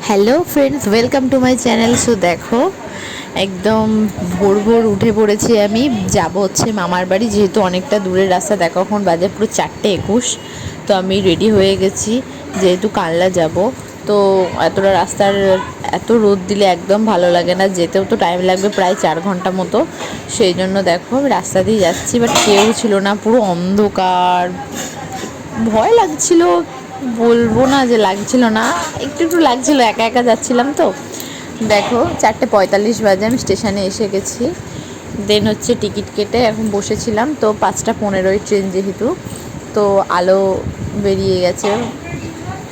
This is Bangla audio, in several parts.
Hello friends, welcome to my channel. So দেখো, একদম ভোর ভোর উঠে পড়েছি। আমি যাব হচ্ছে মামার বাড়ি, যেহেতু অনেকটা দূরের রাস্তা। দেখো এখন বাজে পুরো 4:21। তো আমি রেডি হয়ে গেছি, যেহেতু কালনা যাব। তো এতটা রাস্তার এত রোদ দিলে একদম ভালো লাগে না, যেতেও তো টাইম লাগবে প্রায় 4 ঘন্টা মতো। সেই জন্য দেখো রাস্তা দিয়ে যাচ্ছি, বাট কেউ ছিল না, পুরো অন্ধকার। ভয় লাগছিল, বলবো না যে লাগছিল না, একটু একটু লাগছিল, একা একা যাচ্ছিলাম তো। দেখো 4:45 বাজে, আমি স্টেশনে এসে গেছি। দেন হচ্ছে টিকিট কেটে এখন বসেছিলাম। তো 5:15 ট্রেন যেহেতু, তো আলো বেরিয়ে গেছে।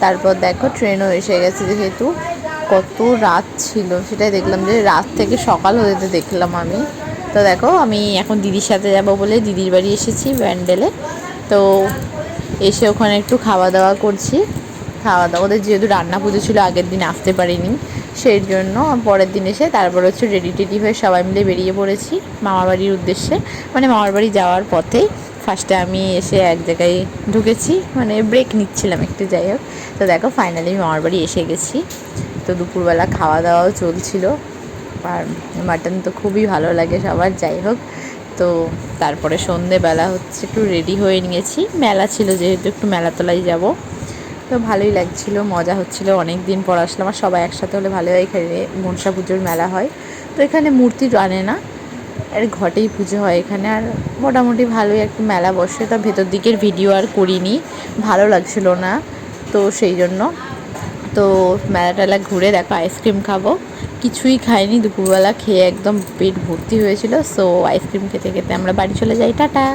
তারপর দেখো ট্রেনও এসে গেছে, যেহেতু কত রাত ছিল সেটাই দেখলাম, যে রাত থেকে সকাল হতে দেখলাম আমি। তো দেখো আমি এখন দিদির সাথে যাব বলে দিদির বাড়ি এসেছি ব্যান্ডেলে। তো এসে ওখানে একটু খাওয়া দাওয়া করছি। খাওয়া দাওয়া, ওদের যেহেতু রান্না পুজো ছিল, আগের দিন আসতে পারিনি, সেই জন্য পরের দিন এসে তারপর হচ্ছে রেডি টেডি হয়ে সবাই মিলে বেরিয়ে পড়েছি মামার বাড়ির উদ্দেশ্যে। মানে মামার বাড়ি যাওয়ার পথেই ফার্স্টে আমি এসে এক জায়গায় ঢুকেছি, মানে ব্রেক নিচ্ছিলাম একটু, যাই হোক। তো দেখো ফাইনালি মামার বাড়ি এসে গেছি। তো দুপুরবেলা খাওয়া দাওয়াও চলছিল, আর মাটন তো খুবই ভালো লাগে সবার, যাই হোক। তো তারপরে সন্ধেবেলা হচ্ছে একটু রেডি হয়ে নিয়েছি, মেলা ছিল যেহেতু, একটু মেলাতলায় যাব। তো ভালোই লাগছিল, মজা হচ্ছিল, অনেক দিন পর আসলাম। আর সবাই একসাথে হলে ভালো হয়। এখানে মনসা পুজোর মেলা হয়, তো এখানে মূর্তি আনে না, আর ঘটেই পুজো হয় এখানে। আর মোটামুটি ভালোই একটা মেলা বসে। তো ভেতর দিকের ভিডিও আর করিনি, ভালো লাগছিল না, তো সেই জন্য। তো মেলা টেলা ঘুরে দেখো আইসক্রিম খাবো, কিছুই খাইনি দুপুরবেলা, খেয়ে একদম পেট ভর্তি হয়েছিল। সো আইসক্রিম খেতে খেতে আমরা বাড়ি চলে যাই, টাটা।